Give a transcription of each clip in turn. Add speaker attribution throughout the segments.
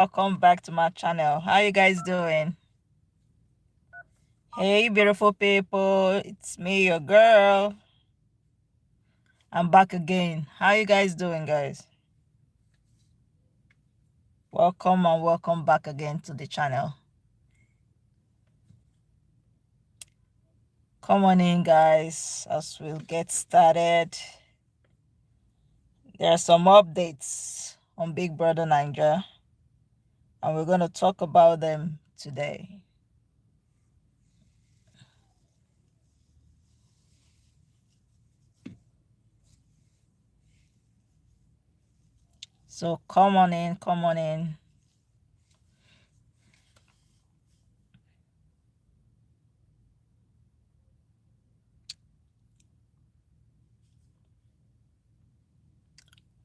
Speaker 1: Welcome back to my channel. How you guys doing? Hey, beautiful people. It's me, your girl. I'm back again. How you guys doing, guys? Welcome and welcome back again to the channel. Come on in, guys, as we'll get started. There are some updates on Big Brother Naija, and we're going to talk about them today. So come on in, come on in.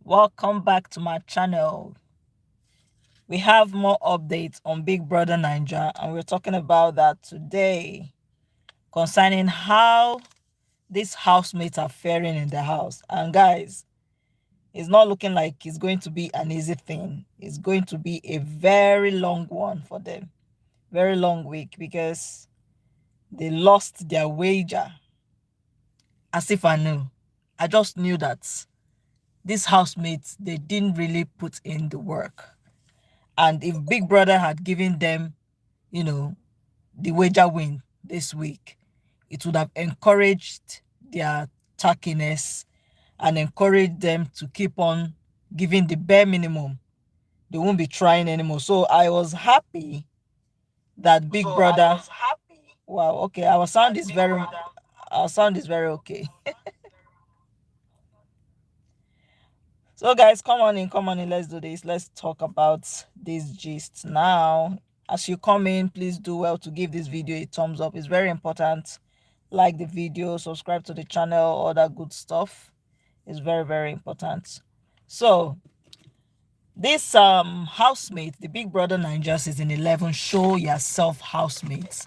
Speaker 1: Welcome back to my channel. We have more updates on Big Brother Naija, and we're talking about that today concerning how these housemates are faring in the house. And guys, it's not looking like it's going to be an easy thing. It's going to be a very long one for them. Very long week, because they lost their wager. As if I knew. I just knew that these housemates, they didn't really put in the work. And if Big Brother had given them, the wager win this week, it would have encouraged their tackiness and encouraged them to keep on giving the bare minimum. They won't be trying anymore. So I was happy that Big Brother. Wow, okay. Our sound is very okay. So guys, come on in, come on in. Let's do this. Let's talk about this gist now. As you come in, please do well to give this video a thumbs up. It's very important. Like the video, subscribe to the channel, all that good stuff. It's very, very important. So this housemate, the Big Brother Naija season 11 show yourself housemates,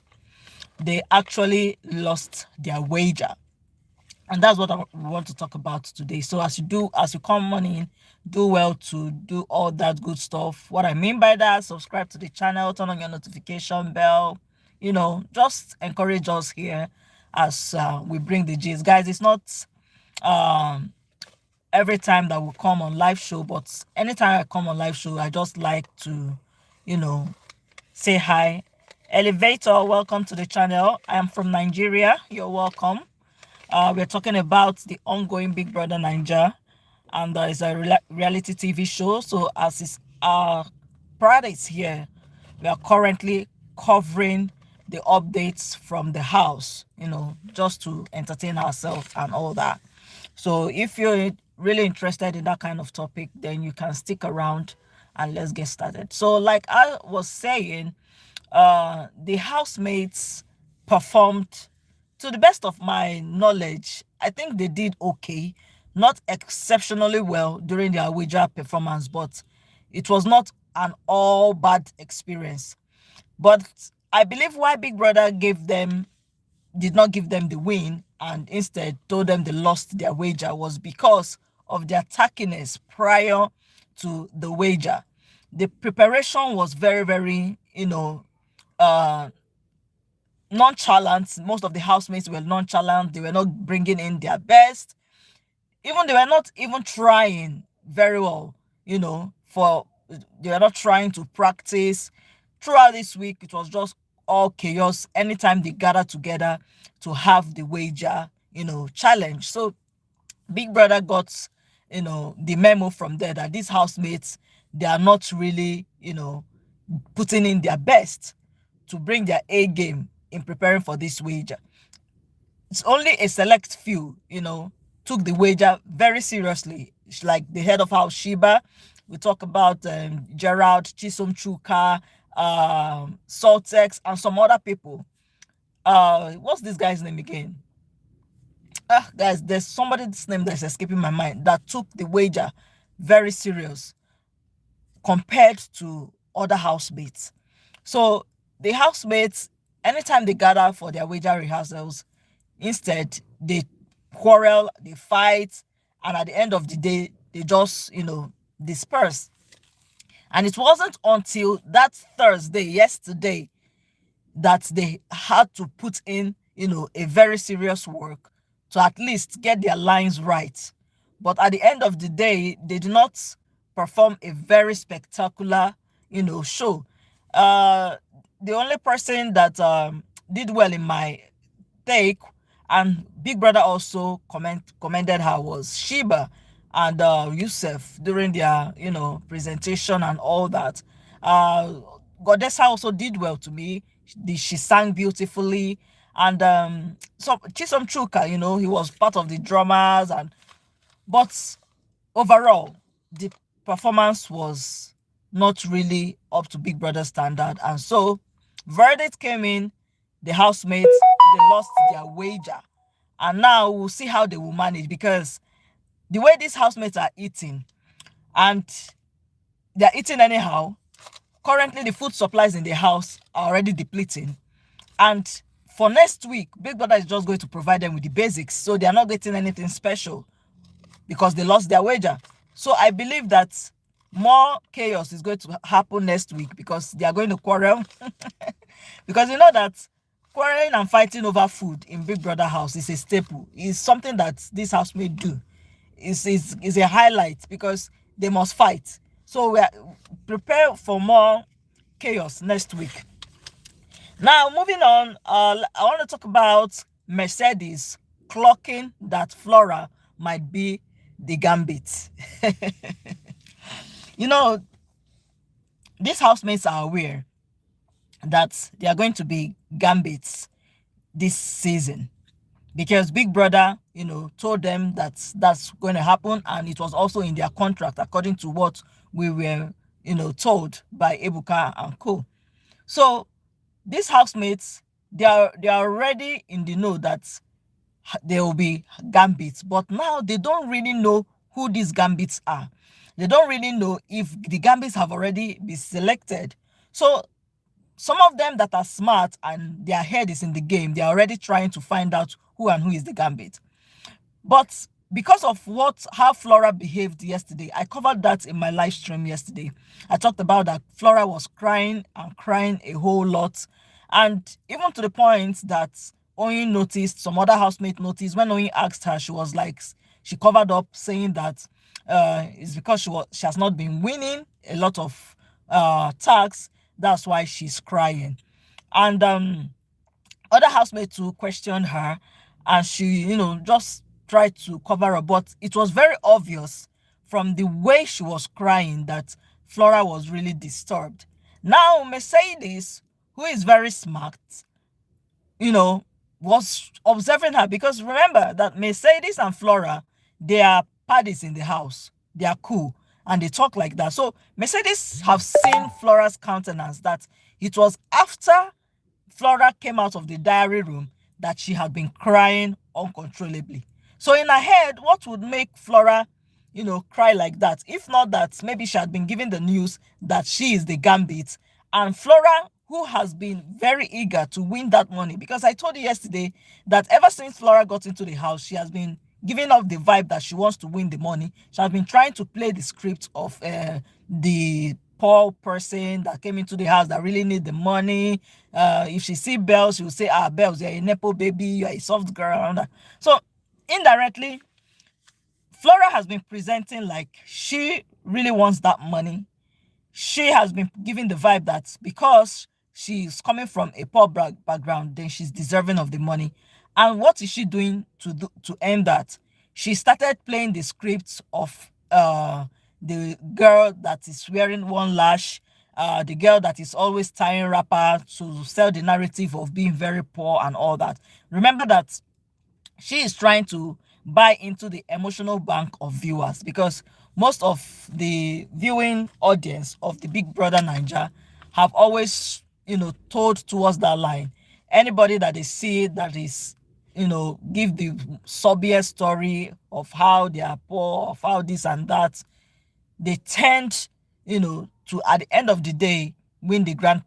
Speaker 1: they actually lost their wager. And that's what I want to talk about today. So as you come on in, do well to do all that good stuff. What I mean by that, subscribe to the channel, turn on your notification bell, just encourage us here as we bring the gist. Guys, it's not um every time that we come on live show, but anytime I come on live show, I just like to, you know, say hi. Elevator, welcome to the channel. I am from Nigeria. You're welcome. We're talking about the ongoing Big Brother Naija, and it's a reality TV show. So as is Prada is here, we are currently covering the updates from the house, just to entertain ourselves and all that. So if you're really interested in that kind of topic, then you can stick around and let's get started. So like I was saying, the housemates performed, to the best of my knowledge, I think they did okay. Not exceptionally well during their wager performance, but it was not an all bad experience. But I believe why Big Brother did not give them the win and instead told them they lost their wager was because of their tackiness prior to the wager. The preparation was very, very, uh, nonchalant. Most of the housemates were nonchalant. They were not bringing in their best. Even they were not even trying very well, for they were not trying to practice. Throughout this week, it was just all chaos anytime they gathered together to have the wager, challenge. So Big Brother got, the memo from there that these housemates, they are not really, putting in their best to bring their A game in preparing for this wager. It's only a select few, took the wager very seriously. It's like the head of house Sheba. We talk about Gerald, Chisom Chuka, Saltex, and some other people. What's this guy's name again? Guys, there's somebody's name that's escaping my mind that took the wager very serious compared to other housemates. So the housemates, anytime they gather for their wager rehearsals, instead they quarrel, they fight, and at the end of the day, they just, disperse. And it wasn't until that Thursday, yesterday, that they had to put in, a very serious work to at least get their lines right. But at the end of the day, they did not perform a very spectacular, show. Uh, the only person that did well in my take, and Big Brother also commended her, was Sheba and Yusuf during their presentation and all that. Godessa also did well to me. She sang beautifully, and so Chisom Chuka, he was part of the drummers, and but overall the performance was not really up to Big Brother standard, and so verdict came in. The housemates, they lost their wager, and now we'll see how they will manage, because the way these housemates are eating, and they're eating anyhow. Currently the food supplies in the house are already depleting, and for next week Big Brother is just going to provide them with the basics, so they are not getting anything special because they lost their wager. So I believe that more chaos is going to happen next week, because they are going to quarrel. Because you know that quarreling and fighting over food in Big Brother house is a staple. It's something that this housemates do. Is a highlight, because they must fight. So we are prepare for more chaos next week. Now moving on, I want to talk about Mercedes clocking that Flora might be the gambit. you know, these housemates are aware that they are going to be gambits this season, because Big Brother, told them that that's going to happen, and it was also in their contract, according to what we were, told by Ebuka and co. So these housemates, they are already in the know that there will be gambits, but now they don't really know who these gambits are. They don't really know if the gambits have already been selected. So some of them that are smart and their head is in the game, they are already trying to find out who and who is the gambit. But because of how Flora behaved yesterday, I covered that in my live stream yesterday. I talked about that Flora was crying and crying a whole lot. And even to the point that Oyin noticed, some other housemate noticed, when Oyin asked her, she was like, she covered up saying that it's because she has not been winning a lot of tags. That's why she's crying. And other housemates too questioned her, and she, just tried to cover up. But it was very obvious from the way she was crying that Flora was really disturbed. Now, Mercedes, who is very smart, was observing her, because remember that Mercedes and Flora, they are parties in the house. They are cool and they talk like that. So Mercedes have seen Flora's countenance, that it was after Flora came out of the diary room that she had been crying uncontrollably. So in her head, what would make Flora, cry like that? If not that maybe she had been given the news that she is the gambit, and Flora, who has been very eager to win that money, because I told you yesterday that ever since Flora got into the house, she has been giving off the vibe that she wants to win the money. She has been trying to play the script of the poor person that came into the house that really need the money. If she see Bells, she will say, Bells, you're a nepo baby, you're a soft girl. So indirectly, Flora has been presenting like she really wants that money. She has been giving the vibe that because she's coming from a poor background, then she's deserving of the money. And what is she doing to end that? She started playing the script of the girl that is wearing one lash, the girl that is always tying wrapper to sell the narrative of being very poor and all that. Remember that she is trying to buy into the emotional bank of viewers, because most of the viewing audience of the Big Brother Naija have always, told towards that line. Anybody that they see that is, give the sobiest story of how they are poor, of how this and that, they tend, to, at the end of the day, win the grand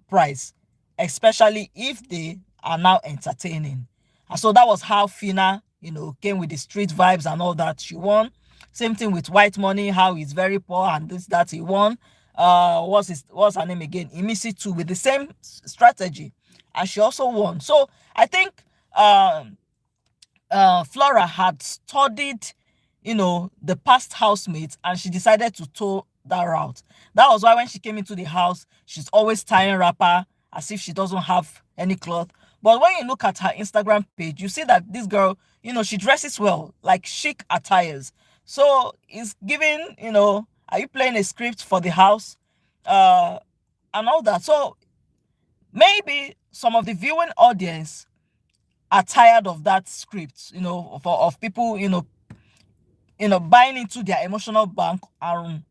Speaker 1: prize, especially if they are now entertaining. And so that was how Fina, came with the street vibes and all that. She won. Same thing with White Money, how he's very poor and this, that, he won. what's her name again, Imisi too, with the same strategy, and she also won. So I think um Flora had studied, the past housemates, and she decided to toe that route. That was why when she came into the house, she's always tying wrapper as if she doesn't have any cloth. But when you look at her Instagram page, you see that this girl, she dresses well, like chic attires. So it's giving, are you playing a script for the house? And all that. So maybe some of the viewing audience are tired of that script, of people, buying into their emotional bank and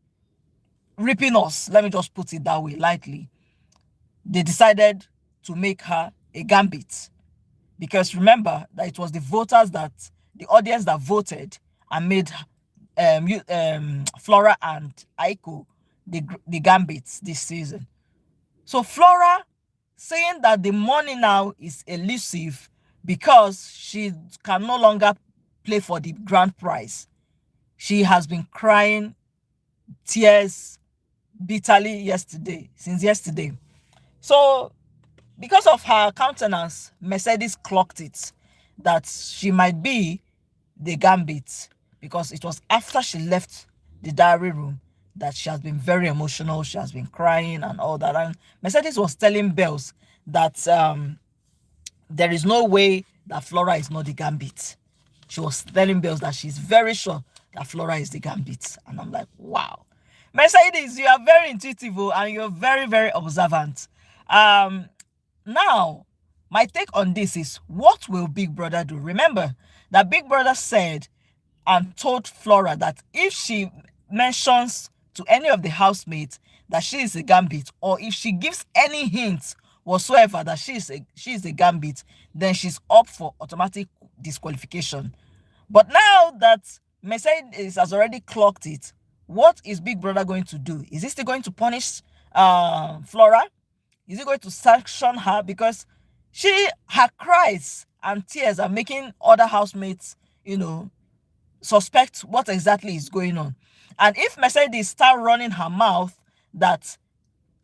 Speaker 1: ripping us. Let me just put it that way, lightly. They decided to make her a gambit, because remember that it was the audience that voted and made Flora and Aiko the gambits this season. So Flora saying that the money now is elusive because she can no longer play for the grand prize. She has been crying tears bitterly since yesterday. So because of her countenance, Mercedes clocked it that she might be the gambit, because it was after she left the diary room that she has been very emotional. She has been crying and all that. And Mercedes was telling Bells that there is no way that Flora is not the gambit. She was telling Bells that she's very sure that Flora is the gambit. And I'm like, wow. Mercedes, you are very intuitive and you're very, very observant. Now, my take on this is, what will Big Brother do? Remember that Big Brother said and told Flora that if she mentions to any of the housemates that she is a gambit, or if she gives any hint whatsoever that she is a gambit, then she's up for automatic disqualification. But now that Mercedes has already clocked it, what is Big Brother going to do? Is he still going to punish Flora? Is he going to sanction her? Because her cries and tears are making other housemates, suspect what exactly is going on. And if Mercedes start running her mouth that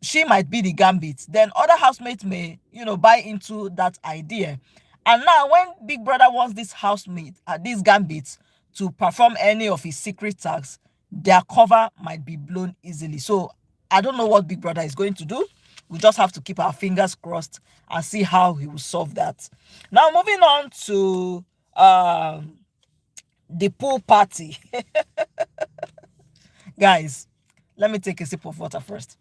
Speaker 1: she might be the gambit, then other housemates may, buy into that idea. And now when Big Brother wants these gambits to perform any of his secret tasks, their cover might be blown easily. So I don't know what Big Brother is going to do. We just have to keep our fingers crossed and see how he will solve that. Now, moving on to the pool party. Guys, let me take a sip of water first.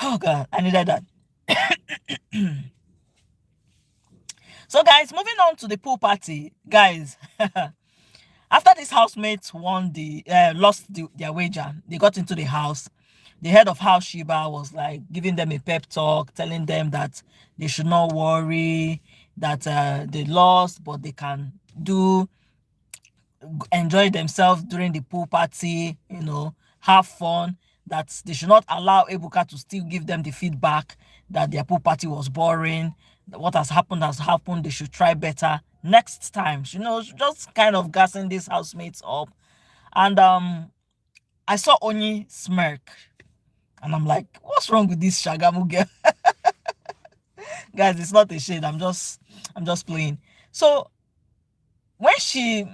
Speaker 1: Oh God, I needed that. So guys, moving on to the pool party, guys. After these housemates lost their wager, they got into the house. The head of house, Sheba, was like giving them a pep talk, telling them that they should not worry, that they lost, but they can enjoy themselves during the pool party, have fun, that they should not allow Ebuka to still give them the feedback that their pool party was boring, that what has happened, they should try better next time. Just kind of gassing these housemates up. And I saw Oni smirk, and I'm like, what's wrong with this Shagamu girl? Guys, it's not a shade. I'm just playing. So when she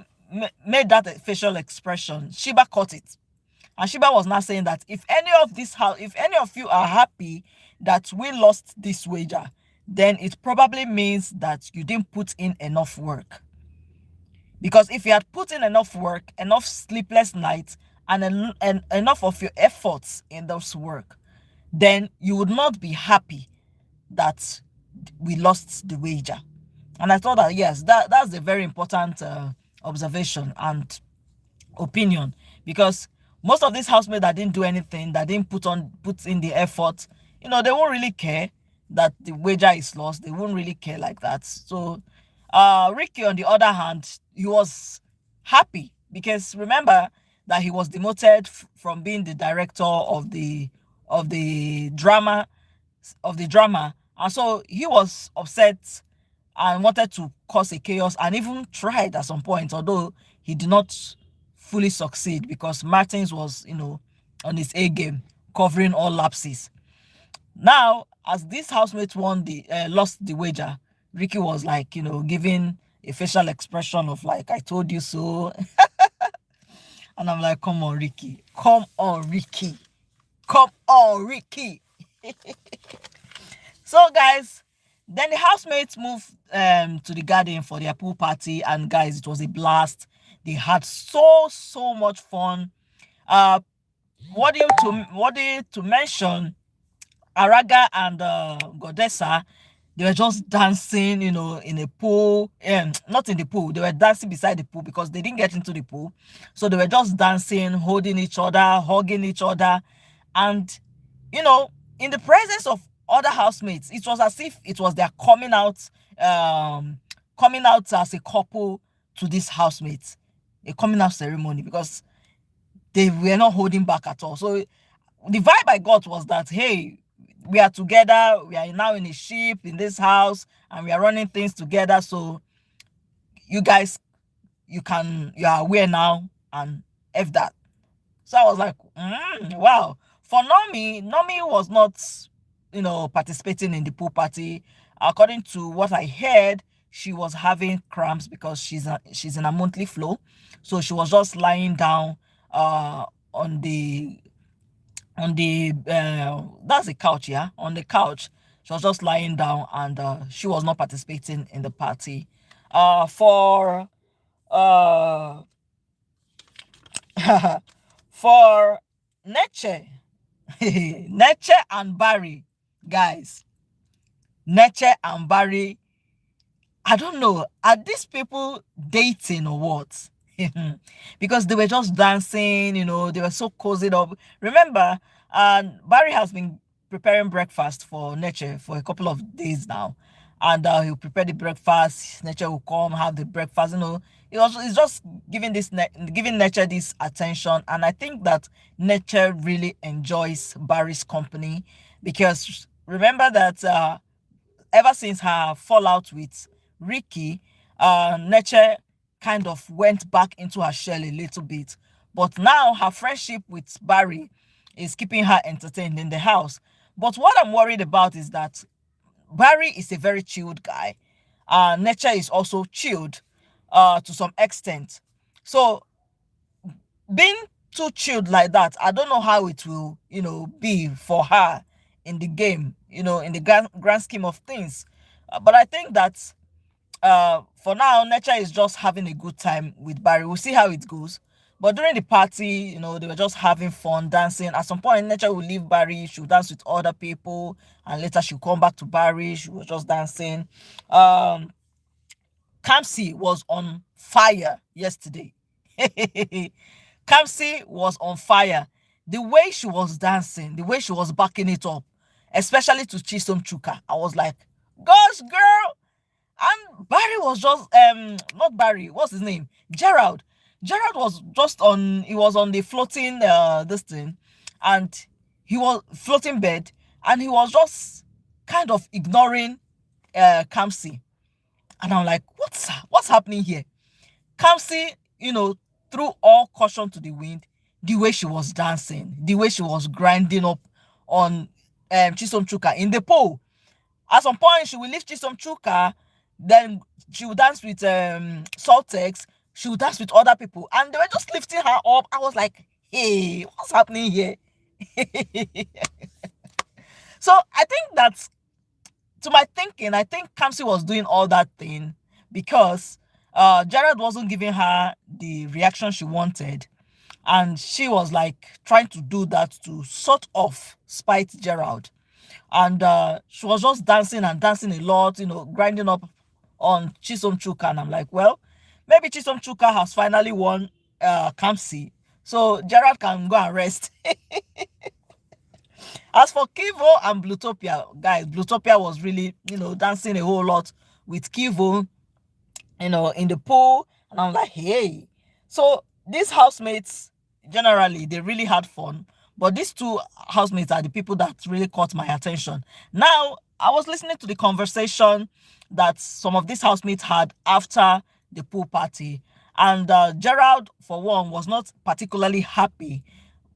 Speaker 1: made that facial expression, Sheba caught it. And Sheba was now saying that if any of you are happy that we lost this wager, then it probably means that you didn't put in enough work. Because if you had put in enough work, enough sleepless nights, and enough of your efforts in those work, then you would not be happy that we lost the wager. And I thought that, yes, that's a very important observation and opinion, because most of these housemates that didn't do anything, that didn't put in the effort, they won't really care that the wager is lost. They won't really care like that. So Ricky, on the other hand, he was happy, because remember that he was demoted from being the director of the drama, And so he was upset and wanted to cause a chaos, and even tried at some point, although he did not fully succeed because Martins was, on his A game, covering all lapses. Now, as this housemate lost the wager, Ricky was like, giving a facial expression of like, I told you so. And I'm like, come on, Ricky. Come on, Ricky. Come on, Ricky. So, guys, then the housemates moved to the garden for their pool party. And, guys, it was a blast. They had so much fun. Uh, what do you to mention? Araga and Godessa, they were just dancing, in a pool. Not in the pool. They were dancing beside the pool because they didn't get into the pool. So they were just dancing, holding each other, hugging each other. And, in the presence of other housemates, it was as if it was their coming out as a couple to these housemates. A coming out ceremony, because they were not holding back at all. So the vibe I got was that, hey, we are together, we are now in a ship in this house, and we are running things together. So you guys, you are aware now, and F that. So I was like, wow. For Nomi was not, participating in the pool party. According to what I heard, she was having cramps because she's in a monthly flow. So she was just lying down on the that's the couch, yeah, on the couch. She was just lying down, and she was not participating in the party. For for Neche, Neche and Barry, guys, Neche and Barry, I don't know, are these people dating or what? Because they were just dancing, they were so cozied up. Remember, Barry has been preparing breakfast for Neche for a couple of days now. And he'll prepare the breakfast. Neche will come, have the breakfast, It's just giving Neche this attention. And I think that Neche really enjoys Barry's company, because remember that ever since her fallout with Ricky, Neche kind of went back into her shell a little bit. But now her friendship with Barry is keeping her entertained in the house. But what I'm worried about is that Barry is a very chilled guy. Neche is also chilled to some extent. So being too chilled like that, I don't know how it will, be for her in the game, in the grand scheme of things. But I think that for now, Neche is just having a good time with Barry. We'll see how it goes. But during the party, they were just having fun, dancing. At some point, Neche will leave Barry. She'll dance with other people. And later, she'll come back to Barry. She was just dancing. Kamsi was on fire yesterday. Kamsi was on fire. The way she was dancing, the way she was backing it up, especially to Chisom Chuka, I was like, gosh, girl. And Barry was just not Barry, what's his name? Gerald. Gerald was just he was on the floating this thing, and he was floating bed, and he was just kind of ignoring Kamsi. And I'm like, what's happening here? Kamsi, threw all caution to the wind. The way she was dancing, the way she was grinding up on Chisom Chuka in the pool. At some point, she will leave Chisom Chuka, then she will dance with Saltex, she will dance with other people, and they were just lifting her up. I was like, hey, what's happening here? So I think that, to my thinking, I think Kamsi was doing all that thing because Jared wasn't giving her the reaction she wanted, and she was like trying to do that to sort of spite Gerald. And she was just dancing and dancing a lot, grinding up on Chisom Chuka. And I'm like, well, maybe Chisom Chuka has finally won Kamsi, so Gerald can go and rest. As for Kivo and Blutopia, guys, Blutopia was really, dancing a whole lot with Kivo, in the pool. And I'm like, hey. So these housemates, generally, they really had fun. But these two housemates are the people that really caught my attention. Now, I was listening to the conversation that some of these housemates had after the pool party, and Gerald, for one, was not particularly happy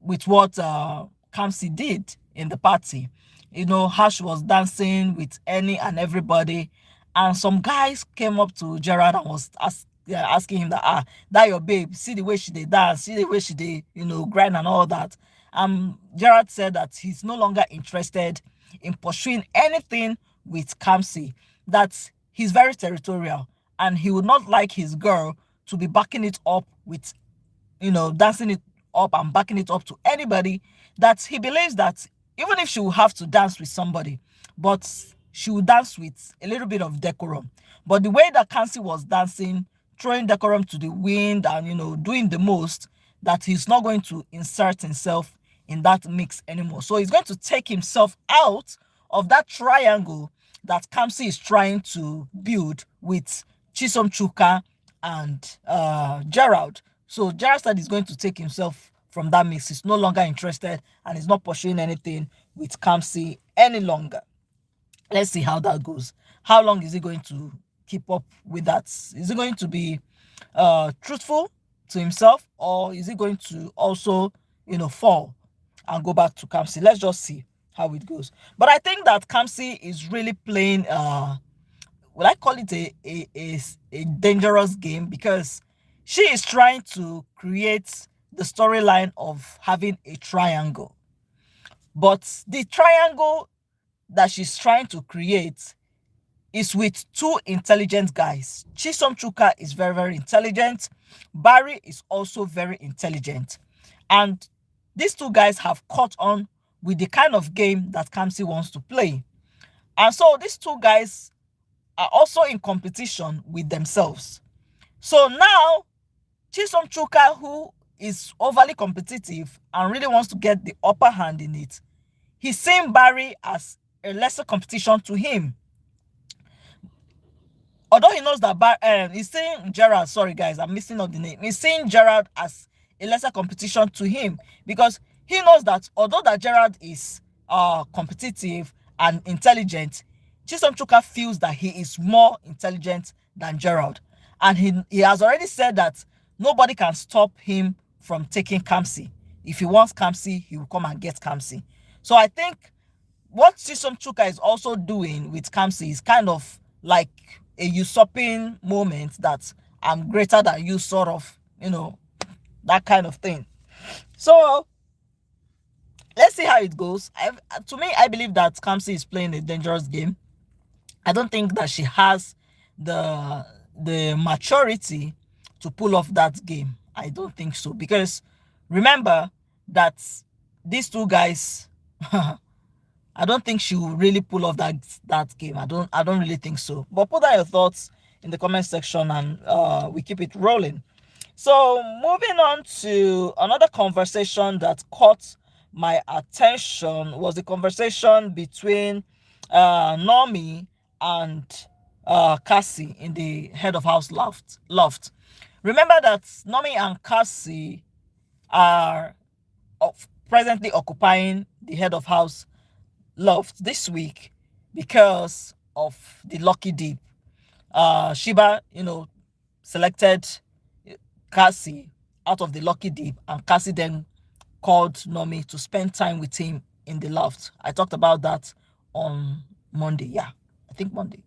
Speaker 1: with what Kamsi did in the party. You know, how she was dancing with any and everybody. And some guys came up to Gerald and was asking him that, that your babe, see the way she did dance, see the way she did, grind and all that. Gerald said that he's no longer interested in pursuing anything with Kamsi, that he's very territorial and he would not like his girl to be backing it up with, dancing it up and backing it up to anybody, that he believes that even if she will have to dance with somebody, but she will dance with a little bit of decorum. But the way that Kamsi was dancing, throwing decorum to the wind and, doing the most, that he's not going to insert himself in that mix anymore. So he's going to take himself out of that triangle that Kamsi is trying to build with Chisom Chuka and Gerald. So Gerald said he's going to take himself from that mix. He's no longer interested and he's not pursuing anything with Kamsi any longer. Let's see how that goes. How long is he going to keep up with that? Is he going to be truthful to himself, or is he going to also, fall and go back to Kamsi? Let's just see how it goes. But I think that Kamsi is really playing, would I call it a dangerous game, because she is trying to create the storyline of having a triangle. But the triangle that she's trying to create is with two intelligent guys. Chisom Chuka is very, very intelligent. Barry is also very intelligent. And these two guys have caught on with the kind of game that Kamsi wants to play. And so these two guys are also in competition with themselves. So now, Chisom Chuka, who is overly competitive and really wants to get the upper hand in it, he's seeing Barry as a lesser competition to him. Although he knows that he's seeing Gerald, sorry guys, I'm missing out the name. He's seeing Gerald as a lesser competition to him, because he knows that although that Gerald is competitive and intelligent, Chisom Chuka feels that he is more intelligent than Gerald. And he has already said that nobody can stop him from taking Kamsi. If he wants Kamsi, he will come and get Kamsi. So I think what Chisom Chuka is also doing with Kamsi is kind of like a usurping moment, that I'm greater than you, sort of, that kind of thing. So let's see how it goes. To me, I believe that Kamsi is playing a dangerous game. I don't think that she has the maturity to pull off that game. I don't think so, because remember that these two guys I don't think she will really pull off that game. I don't really think so. But put down your thoughts in the comment section and we keep it rolling. So moving on to another conversation that caught my attention was the conversation between Nomi and Kasi in the head of house loft. Remember that Nomi and Kasi are presently occupying the head of house loft this week because of the lucky dip. Shiba, selected Kasi out of the lucky dip, and Kasi then called Nomi to spend time with him in the loft. I talked about that on Monday. Yeah, I think Monday.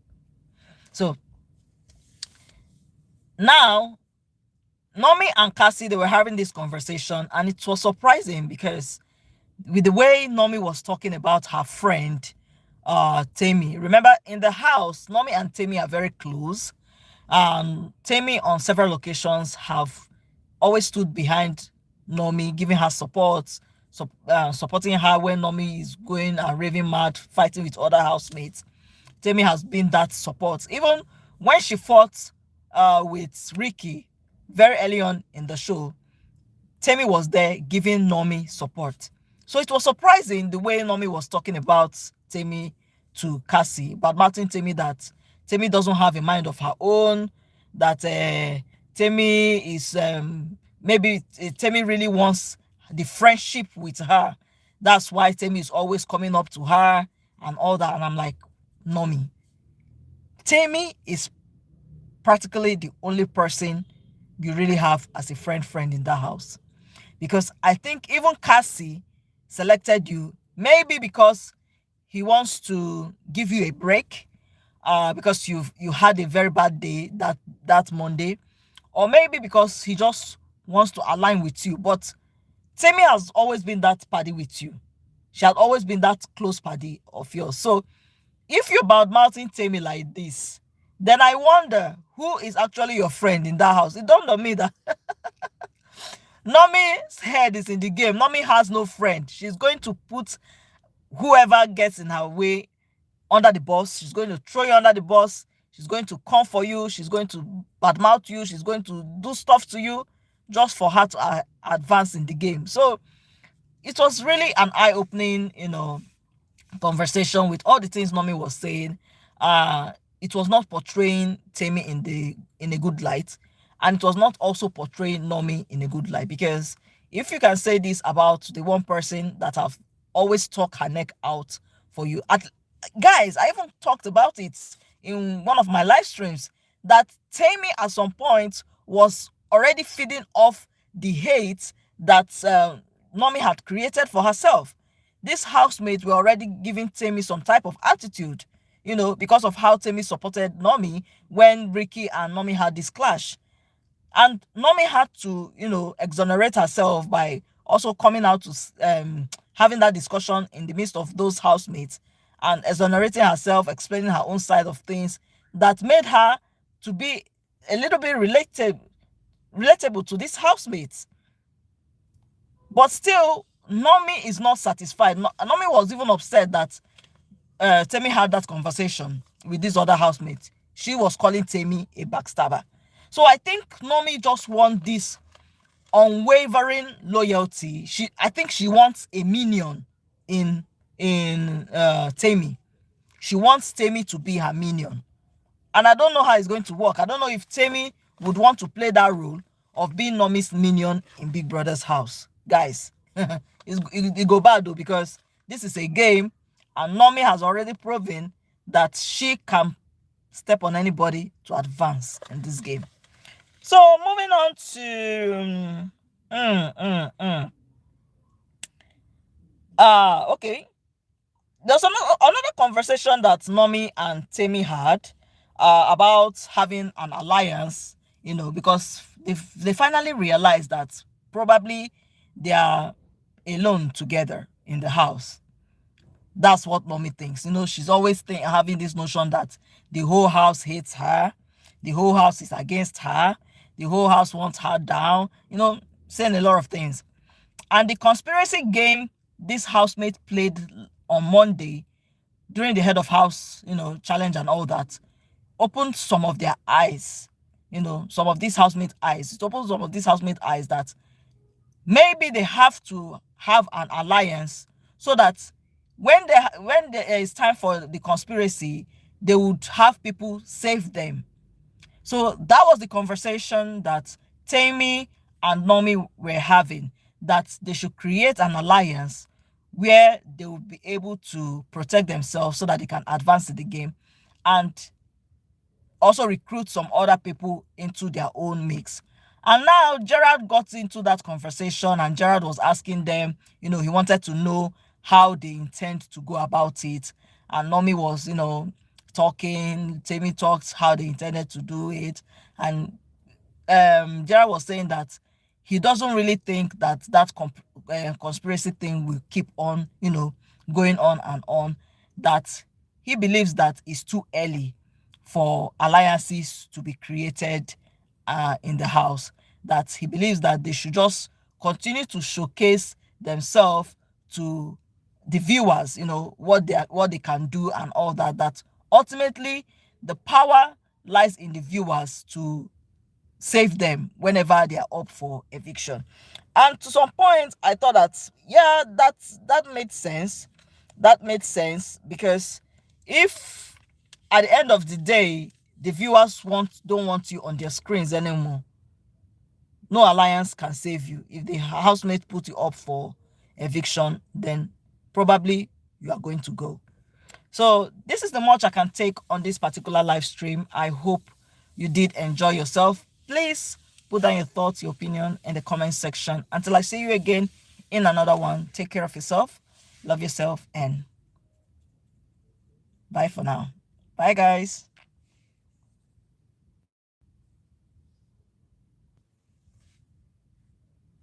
Speaker 1: So now Nomi and Kasi, they were having this conversation, and it was surprising because with the way Nomi was talking about her friend Temi. Remember, in the house, Nomi and Temi are very close. Temi on several occasions have always stood behind Nomi, giving her support, supporting her when Nomi is going and raving mad, fighting with other housemates. Temi has been that support. Even when she fought with Ricky very early on in the show, Temi was there giving Nomi support. So it was surprising the way Nomi was talking about Temi to Kasi, but Martin Temi, that Temi doesn't have a mind of her own, that Temi is, maybe Temi really wants the friendship with her. That's why Temi is always coming up to her and all that. And I'm like, Nomi. Temi is practically the only person you really have as a friend in that house. Because I think even Kamsi selected you, maybe because he wants to give you a break, because you had a very bad day that Monday, or maybe because he just wants to align with you. But Temi has always been that party with you. She had always been that close party of yours. So if you're bad mouthing Temi like this, then I wonder who is actually your friend in that house. It don't know me that Nomi's head is in the game. Nomi has no friend. She's going to put whoever gets in her way under the bus. She's going to throw you under the bus. She's going to come for you. She's going to badmouth you. She's going to do stuff to you just for her to advance in the game. So it was really an eye-opening, conversation with all the things Nomi was saying. It was not portraying Temi in a good light, and it was not also portraying Nomi in a good light, because if you can say this about the one person that have always talked her neck out for you, guys, I even talked about it in one of my live streams, that Temi at some point was already feeding off the hate that Nomi had created for herself. These housemates were already giving Temi some type of attitude, because of how Temi supported Nomi when Ricky and Nomi had this clash. And Nomi had to, exonerate herself by also coming out to having that discussion in the midst of those housemates and exonerating herself, explaining her own side of things that made her to be a little bit relatable to these housemates. But still, Nomi is not satisfied. Nomi was even upset that Temi had that conversation with this other housemate. She was calling Temi a backstabber. So I think Nomi just wants this unwavering loyalty. I think she wants a minion in Temi. She wants Temi to be her minion. And I don't know how it's going to work. I don't know if Temi would want to play that role of being Nomi's minion in Big Brother's house. Guys, it go bad though, because this is a game and Nomi has already proven that she can step on anybody to advance in this game. So moving on to okay. There's another conversation that Nomi and Temi had about having an alliance, because they finally realized that probably they are alone together in the house. That's what Nomi thinks. She's always having this notion that the whole house hates her, the whole house is against her, the whole house wants her down, saying a lot of things. And the conspiracy game this housemate played on Monday during the head of house, challenge and all that, opened some of their eyes, some of these housemate eyes. It opened some of these housemate eyes that maybe they have to have an alliance so that when there is time for the conspiracy, they would have people save them. So that was the conversation that Temi and Nomi were having, that they should create an alliance where they will be able to protect themselves so that they can advance in the game and also recruit some other people into their own mix. And now Gerald got into that conversation and Gerald was asking them, he wanted to know how they intend to go about it. And Nomi was, talking, Temi talked how they intended to do it. And Gerald was saying that he doesn't really think that conspiracy thing will keep on, going on and on. That he believes that it's too early for alliances to be created in the house. That he believes that they should just continue to showcase themselves to the viewers, what they can do and all that. That ultimately the power lies in the viewers to save them whenever they are up for eviction. And to some point, I thought that, yeah, that made sense. That made sense, because if at the end of the day the viewers don't want you on their screens anymore, no alliance can save you. If the housemate put you up for eviction, then probably you are going to go. So this is the much I can take on this particular live stream. I hope you did enjoy yourself. Please put down your thoughts, your opinion in the comment section. Until I see you again in another one, take care of yourself, love yourself, and bye for now. Bye, guys.